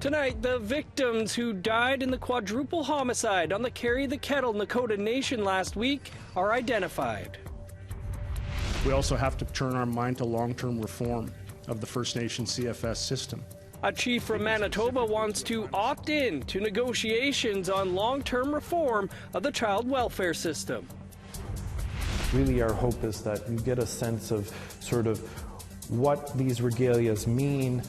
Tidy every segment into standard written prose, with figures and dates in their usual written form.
Tonight, the victims who died in the quadruple homicide on the Carry the Kettle Nakoda Nation last week are identified. We also have to turn our mind to long-term reform of the First Nation CFS system. A chief from Manitoba wants to opt in to negotiations on long-term reform of the child welfare system. Really, our hope is that you get a sense of sort of what these regalias mean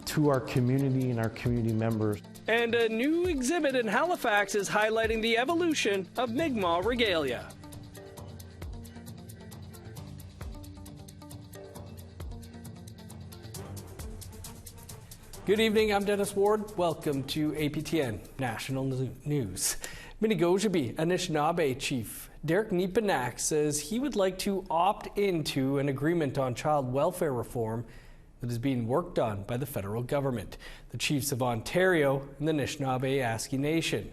to our community and our community members. And a new exhibit in Halifax is highlighting the evolution of Migma regalia. Good evening, I'm Dennis Ward. Welcome to APTN National News. Minigojibee Anishinaabe Chief Derek Neepanak says he would like to opt into an agreement on child welfare reform that is being worked on by the federal government, the Chiefs of Ontario and the Anishinaabe Aski Nation.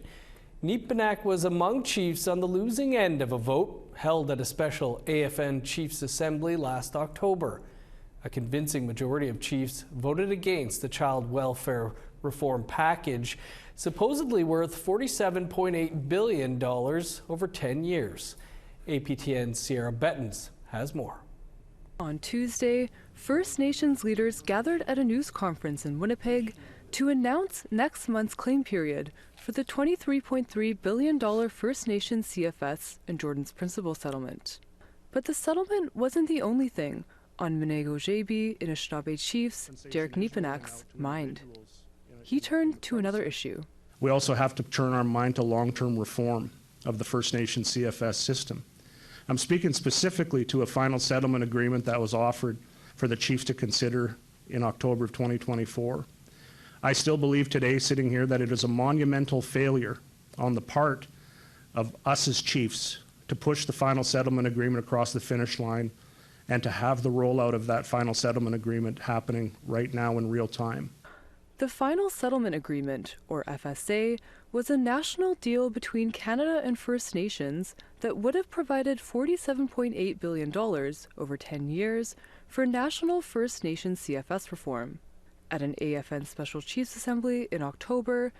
Neepanak was among chiefs on the losing end of a vote held at a special AFN Chiefs Assembly last October. A convincing majority of chiefs voted against the child welfare reform package, supposedly worth $47.8 billion over 10 years. APTN's Sierra Bettens has more. On Tuesday, First Nations leaders gathered at a news conference in Winnipeg to announce next month's claim period for the $23.3 billion First Nations CFS and Jordan's Principal settlement. But the settlement wasn't the only thing on Minigojibee Anishinaabe Chief's Derek Neepanak's mind. He turned to another issue. We also have to turn our mind to long-term reform of the First Nation CFS system. I'm speaking specifically to a final settlement agreement that was offered for the chiefs to consider in October of 2024. I still believe today, sitting here, that it is a monumental failure on the part of us as chiefs to push the final settlement agreement across the finish line and to have the rollout of that final settlement agreement happening right now in real time. The Final Settlement Agreement, or FSA, was a national deal between Canada and First Nations that would have provided $47.8 billion over 10 years for national First Nations CFS reform. At an AFN Special Chiefs Assembly in October,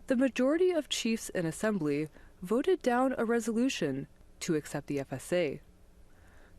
the majority of chiefs in Assembly voted down a resolution to accept the FSA.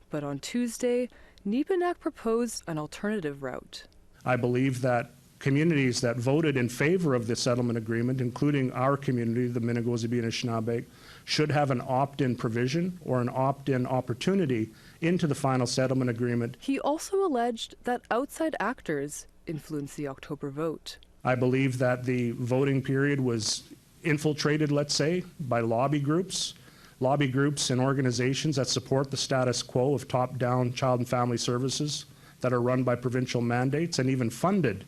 But on Tuesday, Neepanak proposed an alternative route. I believe that communities that voted in favor of the settlement agreement, including our community, the Minigojibee Anishinaabe, should have an opt-in provision or an opt-in opportunity into the final settlement agreement. He also alleged that outside actors influenced the October vote. I believe that the voting period was infiltrated, let's say, by lobby groups and organizations that support the status quo of top-down child and family services that are run by provincial mandates and even funded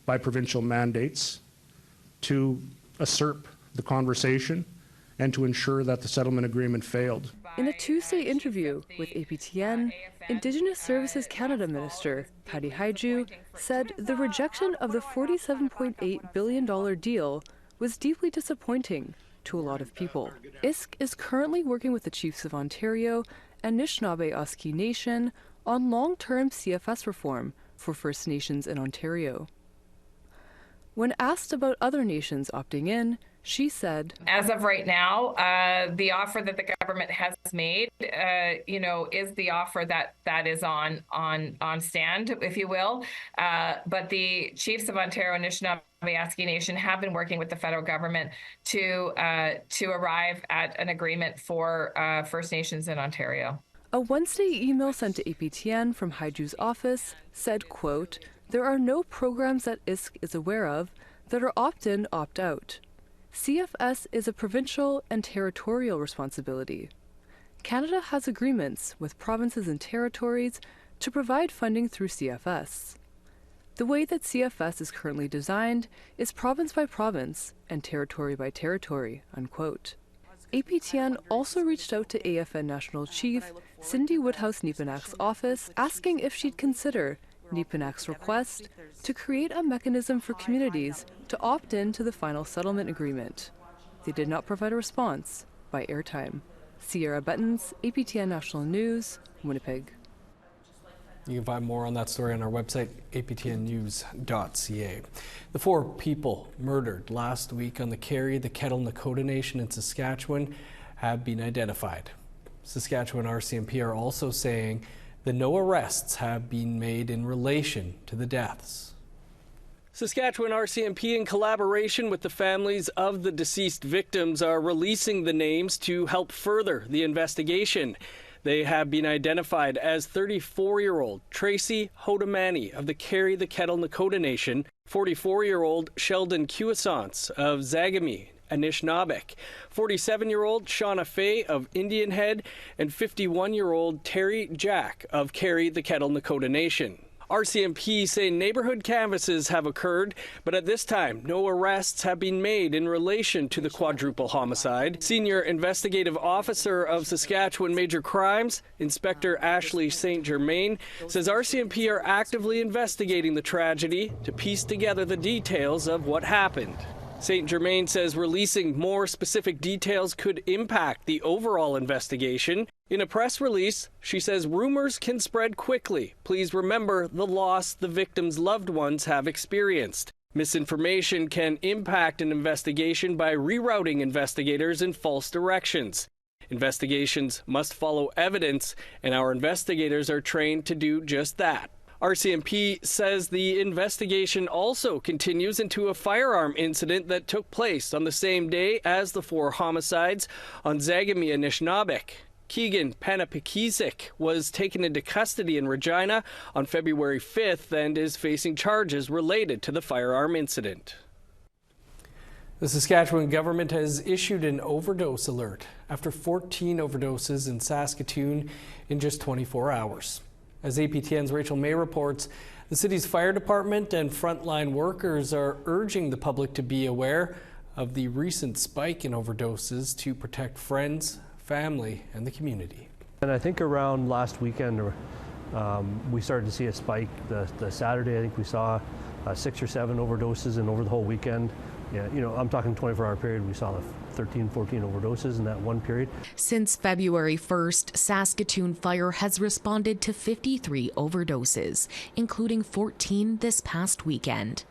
by provincial mandates to usurp the conversation and to ensure that the settlement agreement failed. In a Tuesday interview with APTN, Indigenous Services Canada Minister Patty Haiju said the rejection of the $47.8 billion deal was deeply disappointing to a lot of people. ISK is currently working with the Chiefs of Ontario and Anishinaabe Aski Nation on long-term CFS reform for First Nations in Ontario. When asked about other nations opting in, she said, as of right now, the offer that the government has made, is the offer that is on stand, if you will. But the Chiefs of Ontario and Anishinaabe Aski Nation have been working with the federal government to arrive at an agreement for First Nations in Ontario. A Wednesday email sent to APTN from Haiju's office said, quote, "There are no programs that ISK is aware of that are opt-in, opt-out. CFS is a provincial and territorial responsibility. Canada has agreements with provinces and territories to provide funding through CFS. The way that CFS is currently designed is province by province and territory by territory," unquote. APTN also reached out to AFN National Chief Cindy Woodhouse Neepanak's office, asking if she'd consider Neepanak's request to create a mechanism for communities to opt in to the final settlement agreement. They did not provide a response by airtime. Sierra Bettens, APTN National News, Winnipeg. You can find more on that story on our website, aptnnews.ca. The 4 people murdered last week on the Carrie, the Kettle, Nakoda Nation in Saskatchewan have been identified. Saskatchewan RCMP are also saying that no arrests have been made in relation to the deaths. Saskatchewan RCMP, in collaboration with the families of the deceased victims, are releasing the names to help further the investigation. They have been identified as 34-year-old Tracy Hodamani of the Carrie, the Kettle, Nakoda Nation, 44-year-old Sheldon Cuisance of Zagami, Anishinaabeg, 47-year-old Shauna Fay of Indian Head, and 51-year-old Terry Jack of Carrie, the Kettle, Nakoda Nation. RCMP say neighborhood canvasses have occurred, but at this time, no arrests have been made in relation to the quadruple homicide. Senior Investigative Officer of Saskatchewan Major Crimes, Inspector Ashley St. Germain, says RCMP are actively investigating the tragedy to piece together the details of what happened. St. Germain says releasing more specific details could impact the overall investigation. In a press release, she says rumors can spread quickly. Please remember the loss the victims' loved ones have experienced. Misinformation can impact an investigation by rerouting investigators in false directions. Investigations must follow evidence, and our investigators are trained to do just that. RCMP says the investigation also continues into a firearm incident that took place on the same day as the 4 homicides on Zagami, Anishinaabeg. Keegan Panapikisik was taken into custody in Regina on February 5th and is facing charges related to the firearm incident. The Saskatchewan government has issued an overdose alert after 14 overdoses in Saskatoon in just 24 hours. As APTN's Rachel May reports, the city's fire department and frontline workers are urging the public to be aware of the recent spike in overdoses to protect friends, family, and the community. And I think around last weekend, we started to see a spike. The Saturday, I think we saw 6 or 7 overdoses, and over the whole weekend, yeah, I'm talking 24-hour period, we saw 13, 14 overdoses in that one period. Since February 1st, Saskatoon Fire has responded to 53 overdoses, including 14 this past weekend.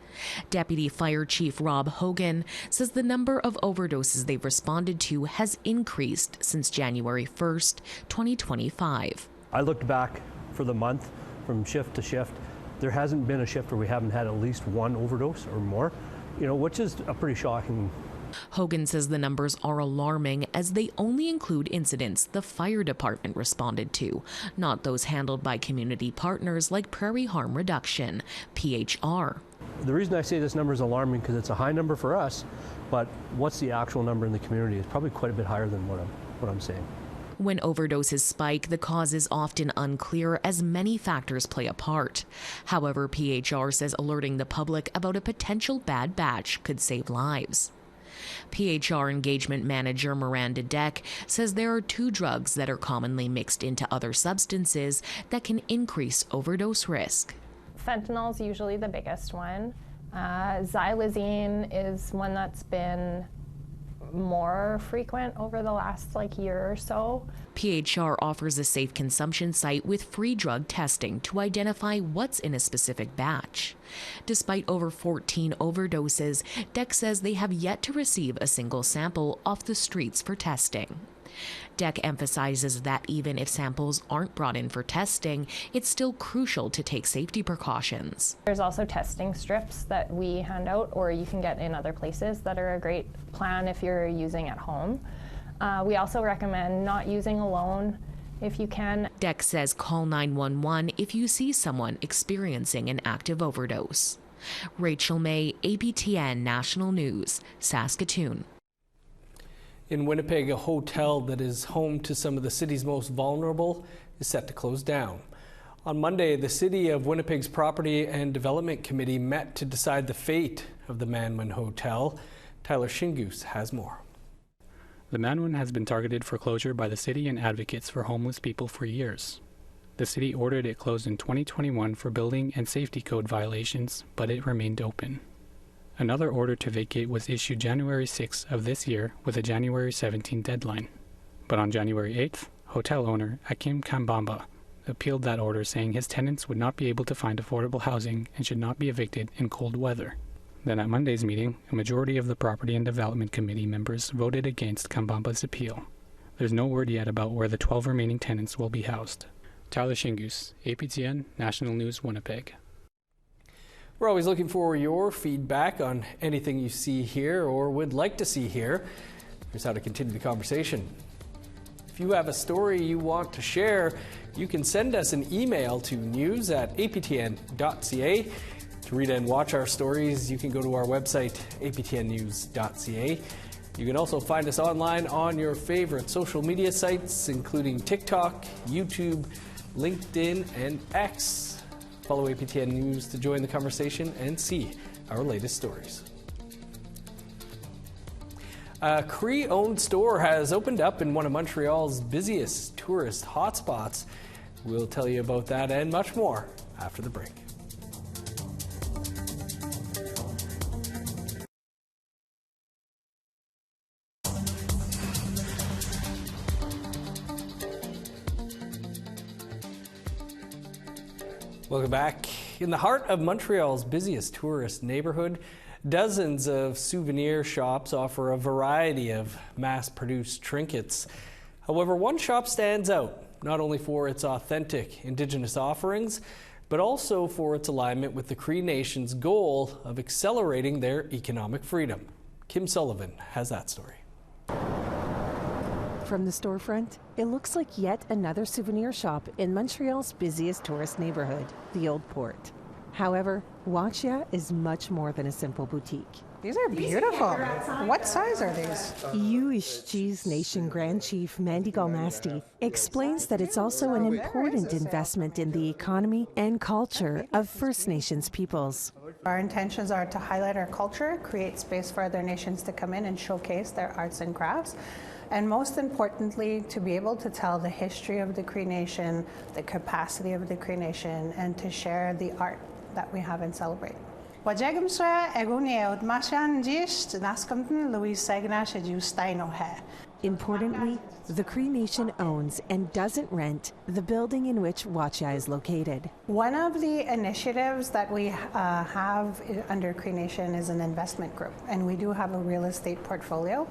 Deputy Fire Chief Rob Hogan says the number of overdoses they've responded to has increased since January 1st, 2025. I looked back for the month from shift to shift. There hasn't been a shift where we haven't had at least 1 overdose or more, which is a pretty shocking. Hogan says the numbers are alarming as they only include incidents the fire department responded to, not those handled by community partners like Prairie Harm Reduction, PHR. The reason I say this number is alarming because it's a high number for us, but what's the actual number in the community is probably quite a bit higher than what I'm saying. When overdoses spike, the cause is often unclear as many factors play a part. However, PHR says alerting the public about a potential bad batch could save lives. PHR Engagement Manager Miranda Deck says there are 2 drugs that are commonly mixed into other substances that can increase overdose risk. Fentanyl is usually the biggest one. Xylazine is one that's been more frequent over the last year or so. PHR offers a safe consumption site with free drug testing to identify what's in a specific batch. Despite over 14 overdoses, Deck says they have yet to receive a single sample off the streets for testing. Deck emphasizes that even if samples aren't brought in for testing, it's still crucial to take safety precautions. There's also testing strips that we hand out, or you can get in other places, that are a great plan if you're using at home. We also recommend not using alone if you can. Deck says call 911 if you see someone experiencing an active overdose. Rachel May, APTN National News, Saskatoon. In Winnipeg, a hotel that is home to some of the city's most vulnerable is set to close down. On Monday, the City of Winnipeg's Property and Development Committee met to decide the fate of the Manwin Hotel. Tyler Shingoose has more. The Manwin has been targeted for closure by the city and advocates for homeless people for years. The city ordered it closed in 2021 for building and safety code violations, but it remained open. Another order to vacate was issued January 6th of this year with a January 17 deadline. But on January 8th, hotel owner Akim Kambamba appealed that order, saying his tenants would not be able to find affordable housing and should not be evicted in cold weather. Then at Monday's meeting, a majority of the Property and Development Committee members voted against Kambamba's appeal. There's no word yet about where the 12 remaining tenants will be housed. Tyler Shingus, APTN National News, Winnipeg. We're always looking for your feedback on anything you see here or would like to see here. Here's how to continue the conversation. If you have a story you want to share, you can send us an email to news@aptn.ca. To read and watch our stories, you can go to our website, aptnnews.ca. You can also find us online on your favorite social media sites, including TikTok, YouTube, LinkedIn, and X. Follow APTN News to join the conversation and see our latest stories. A Cree-owned store has opened up in one of Montreal's busiest tourist hotspots. We'll tell you about that and much more after the break. Welcome back. In the heart of Montreal's busiest tourist neighborhood, dozens of souvenir shops offer a variety of mass-produced trinkets. However, one shop stands out, not only for its authentic Indigenous offerings, but also for its alignment with the Cree Nation's goal of accelerating their economic freedom. Kim Sullivan has that story. From the storefront, it looks like yet another souvenir shop in Montreal's busiest tourist neighborhood, the Old Port. However, Wachia is much more than a simple boutique. These are beautiful. What size are these? Yuishchi's Nation Grand Chief Mandy Galmasti explains that it's also an important investment in the economy and culture of First Nations peoples. Our intentions are to highlight our culture, create space for other nations to come in and showcase their arts and crafts, and most importantly, to be able to tell the history of the Cree Nation, the capacity of the Cree Nation, and to share the art that we have and celebrate. Importantly, the Cree Nation owns and doesn't rent the building in which Wachia is located. One of the initiatives that we have under Cree Nation is an investment group, and we do have a real estate portfolio.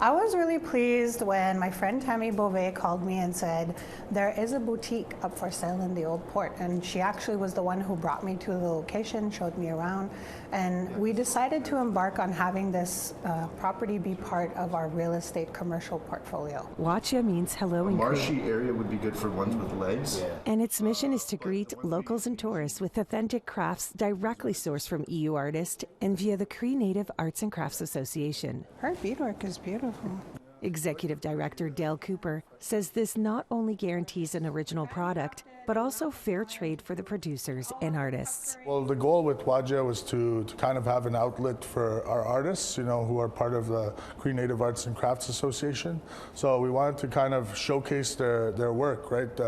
I was really pleased when my friend Tammy Beauvais called me and said, there is a boutique up for sale in the Old Port, and she actually was the one who brought me to the location, showed me around, and we decided to embark on having this property be part of our real estate commercial portfolio. Wachia means hello in Cree. A marshy area would be good for ones with legs. And its mission is to greet locals and tourists with authentic crafts directly sourced from EU artists and via the Cree Native Arts and Crafts Association. Her beadwork is beautiful. Executive Director Dale Cooper says this not only guarantees an original product, but also fair trade for the producers and artists. Well, the goal with Wachia was to kind of have an outlet for our artists, who are part of the Cree Native Arts and Crafts Association. So we wanted to kind of showcase their work, right,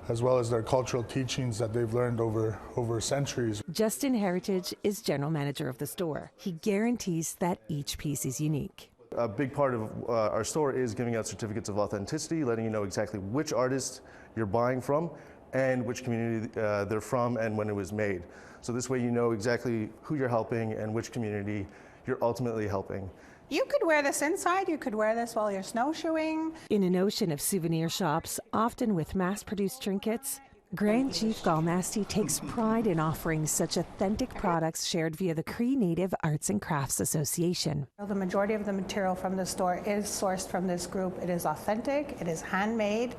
as well as their cultural teachings that they've learned over centuries. Justin Heritage is general manager of the store. He guarantees that each piece is unique. A big part of our store is giving out certificates of authenticity, letting you know exactly which artist you're buying from and which community they're from and when it was made. So this way you know exactly who you're helping and which community you're ultimately helping. You could wear this inside, you could wear this while you're snowshoeing. In an ocean of souvenir shops, often with mass-produced trinkets, Grand Chief Galmasti takes pride in offering such authentic products shared via the Cree Native Arts and Crafts Association. The majority of the material from the store is sourced from this group. It is authentic, it is handmade,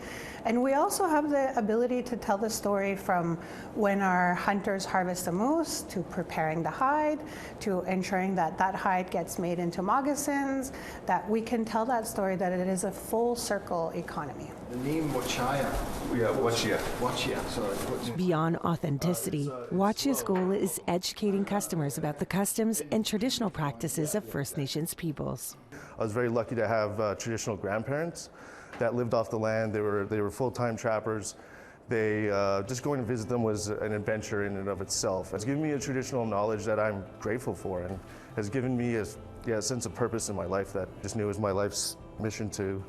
and we also have the ability to tell the story from when our hunters harvest the moose, to preparing the hide, to ensuring that that hide gets made into moccasins, that we can tell that story, that it is a full circle economy. The name Wachia. Wachia. Beyond authenticity, Wachia's goal is educating customers about the customs and traditional practices of First Nations peoples. I was very lucky to have traditional grandparents that lived off the land. They were full-time trappers. Just going to visit them was an adventure in and of itself. It's given me a traditional knowledge that I'm grateful for, and has given me a sense of purpose in my life that I just knew it was my life's mission to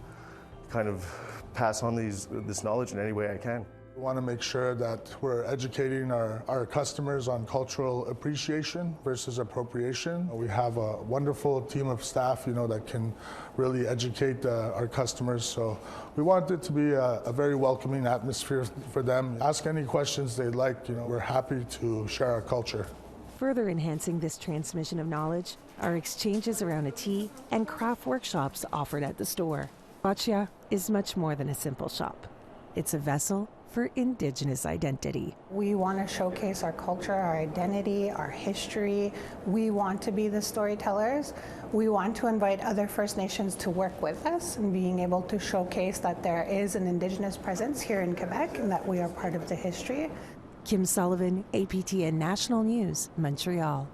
kind of pass on this knowledge in any way I can. We want to make sure that we're educating our customers on cultural appreciation versus appropriation. We have a wonderful team of staff, that can really educate our customers. So we want it to be a very welcoming atmosphere for them. Ask any questions they'd like. We're happy to share our culture. Further enhancing this transmission of knowledge are exchanges around a tea and craft workshops offered at the store. Wachia is much more than a simple shop. It's a vessel for Indigenous identity. We want to showcase our culture, our identity, our history. We want to be the storytellers. We want to invite other First Nations to work with us and being able to showcase that there is an Indigenous presence here in Quebec and that we are part of the history. Kim Sullivan, APTN National News, Montreal.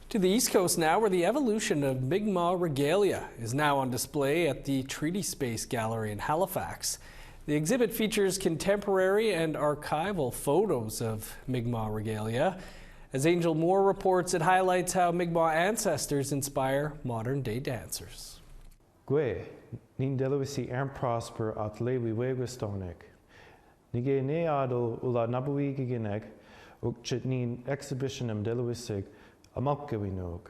To the East Coast now, where the evolution of Migma regalia is now on display at the Treaty Space Gallery in Halifax. The exhibit features contemporary and archival photos of Migma regalia. As Angel Moore reports, it highlights how Migma ancestors inspire modern-day dancers. Gwe, nin delawisi ern prosper at lewi wegustonik. Nige neado ula nabui giginek, ukchit nin exhibitionem delawisig amokgawinog.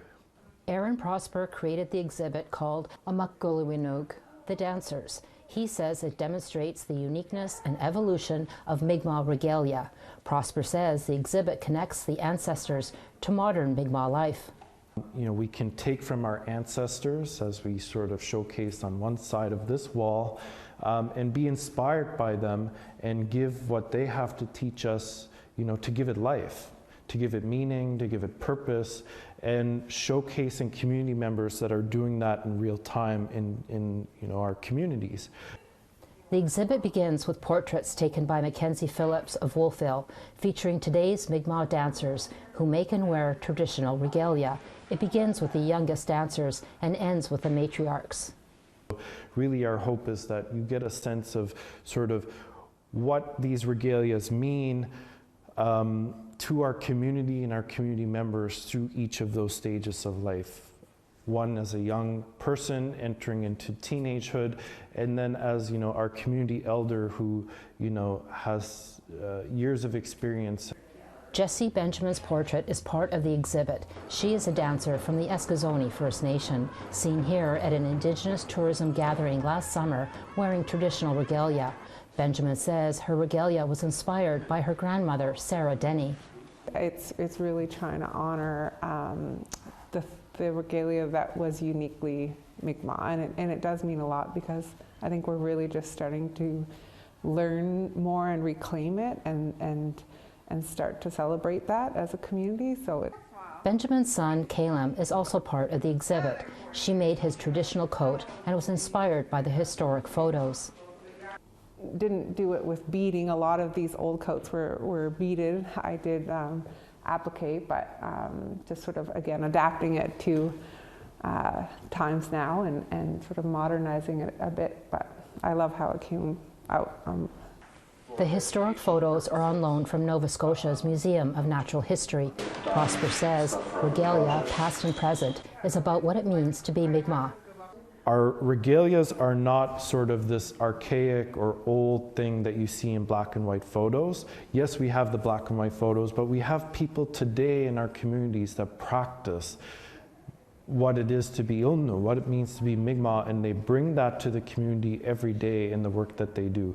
Aaron Prosper created the exhibit called Amokgawinog, The Dancers. He says it demonstrates the uniqueness and evolution of Migma regalia. Prosper says the exhibit connects the ancestors to modern Migma life. We can take from our ancestors, as we sort of showcased on one side of this wall, and be inspired by them and give what they have to teach us, to give it life, to give it meaning, to give it purpose, and showcasing community members that are doing that in real time in our communities. The exhibit begins with portraits taken by Mackenzie Phillips of Wolfville, featuring today's Migma dancers who make and wear traditional regalia. It begins with the youngest dancers and ends with the matriarchs. Really, our hope is that you get a sense of sort of what these regalias mean to our community and our community members through each of those stages of life. One as a young person entering into teenagehood, and then as our community elder who has years of experience. Jessie Benjamin's portrait is part of the exhibit. She is a dancer from the Eskazoni First Nation, seen here at an Indigenous tourism gathering last summer wearing traditional regalia. Benjamin says her regalia was inspired by her grandmother, Sarah Denny. It's really trying to honor the regalia that was uniquely Migma, and it does mean a lot because I think we're really just starting to learn more and reclaim it and start to celebrate that as a community. Benjamin's son, Caleb, is also part of the exhibit. She made his traditional coat and was inspired by the historic photos. Didn't do it with beading. A lot of these old coats were beaded. I did applique, but just sort of, again, adapting it to times now and sort of modernizing it a bit, but I love how it came out. The historic photos are on loan from Nova Scotia's Museum of Natural History. Prosper says regalia, past and present, is about what it means to be Migma. Our regalias are not sort of this archaic or old thing that you see in black and white photos. Yes, we have the black and white photos, but we have people today in our communities that practice what it is to be Ulnu, what it means to be Migma, and they bring that to the community every day in the work that they do.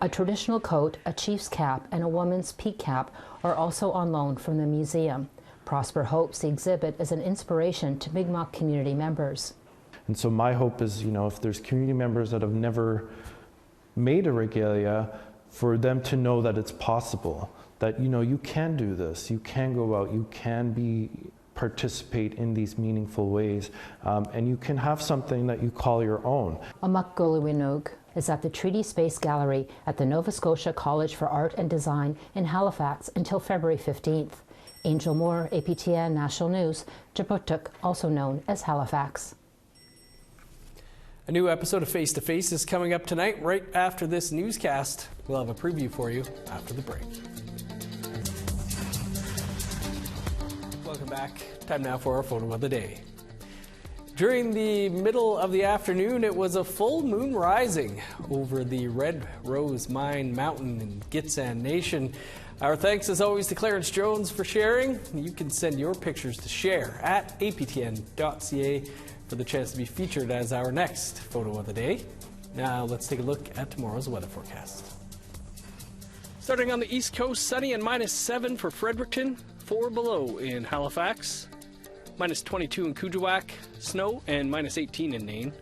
A traditional coat, a chief's cap, and a woman's peak cap are also on loan from the museum. Prosper hopes the exhibit is an inspiration to Migma community members. And so my hope is, if there's community members that have never made a regalia, for them to know that it's possible, that, you can do this, you can go out, you can participate in these meaningful ways, and you can have something that you call your own. Amokgawinog is at the Treaty Space Gallery at the Nova Scotia College for Art and Design in Halifax until February 15th. Angel Moore, APTN National News, Jabutuk, also known as Halifax. A new episode of Face to Face is coming up tonight, right after this newscast. We'll have a preview for you after the break. Welcome back. Time now for our photo of the day. During the middle of the afternoon, it was a full moon rising over the Red Rose Mine Mountain in Gitxsan Nation. Our thanks as always to Clarence Jones for sharing. You can send your pictures to share@aptn.ca for the chance to be featured as our next photo of the day. Now let's take a look at tomorrow's weather forecast. Starting on the East Coast, sunny and -7 for Fredericton, 4 below in Halifax, -22 in Kuujjuaq, snow and -18 in Nain,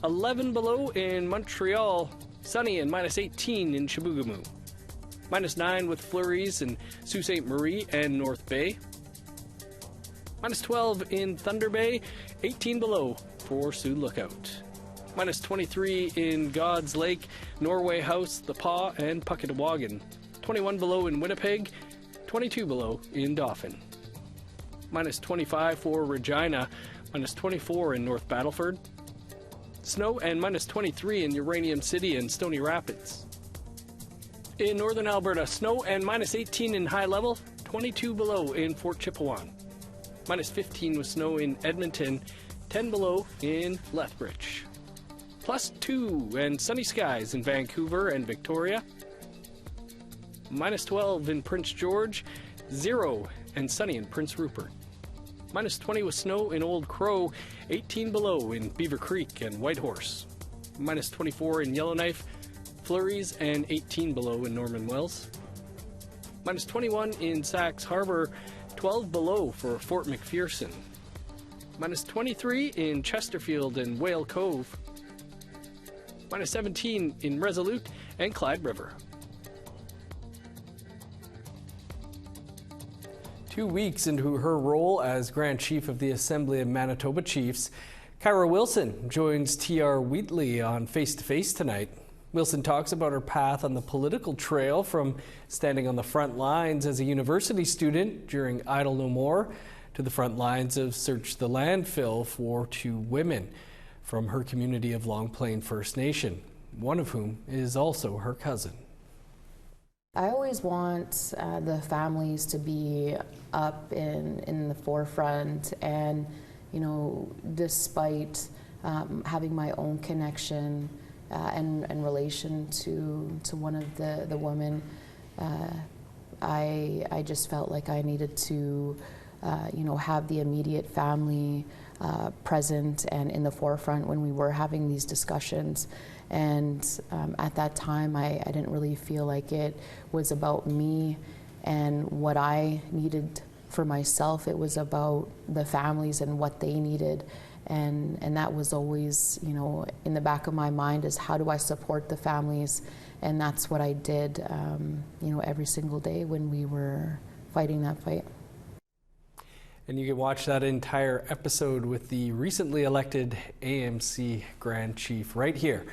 11 below in Montreal, sunny and -18 in Chibougamau, -9 with flurries in Sault Ste. Marie and North Bay, -12 in Thunder Bay, 18 below for Sioux Lookout, -23 in God's Lake, Norway House, The Paw, and Puckatawagan, 21 below in Winnipeg, 22 below in Dauphin, -25 for Regina, -24 in North Battleford, snow and -23 in Uranium City and Stony Rapids. In northern Alberta, snow and -18 in High Level, 22 below in Fort Chipewyan, -15 with snow in Edmonton, 10 below in Lethbridge. +2 and sunny skies in Vancouver and Victoria, -12 in Prince George, 0 and sunny in Prince Rupert, -20 with snow in Old Crow, 18 below in Beaver Creek and Whitehorse, -24 in Yellowknife, flurries and 18 below in Norman Wells, -21 in Sax Harbor, 12 below for Fort McPherson, -23 in Chesterfield and Whale Cove, -17 in Resolute and Clyde River. 2 weeks into her role as Grand Chief of the Assembly of Manitoba Chiefs, Kyra Wilson joins T.R. Wheatley on Face to Face tonight. Wilson talks about her path on the political trail, from standing on the front lines as a university student during Idle No More to the front lines of Search the Landfill for 2 women from her community of Long Plain First Nation, one of whom is also her cousin. I always want the families to be up in the forefront, and despite having my own connection and relation to one of the women, I just felt like I needed to have the immediate family present and in the forefront when we were having these discussions. And at that time, I didn't really feel like it was about me and what I needed for myself. It was about the families and what they needed. And that was always, in the back of my mind, is how do I support the families? And that's what I did, every single day when we were fighting that fight. And you can watch that entire episode with the recently elected AMC Grand Chief right here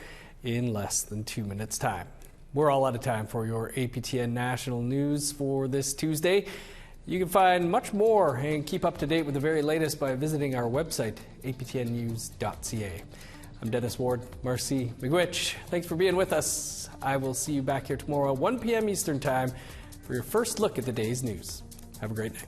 in less than 2 minutes' time. We're all out of time for your APTN National News for this Tuesday. You can find much more and keep up to date with the very latest by visiting our website, aptnnews.ca. I'm Dennis Ward. Marcy Miigwech, thanks for being with us. I will see you back here tomorrow at 1 p.m. Eastern Time for your first look at the day's news. Have a great night.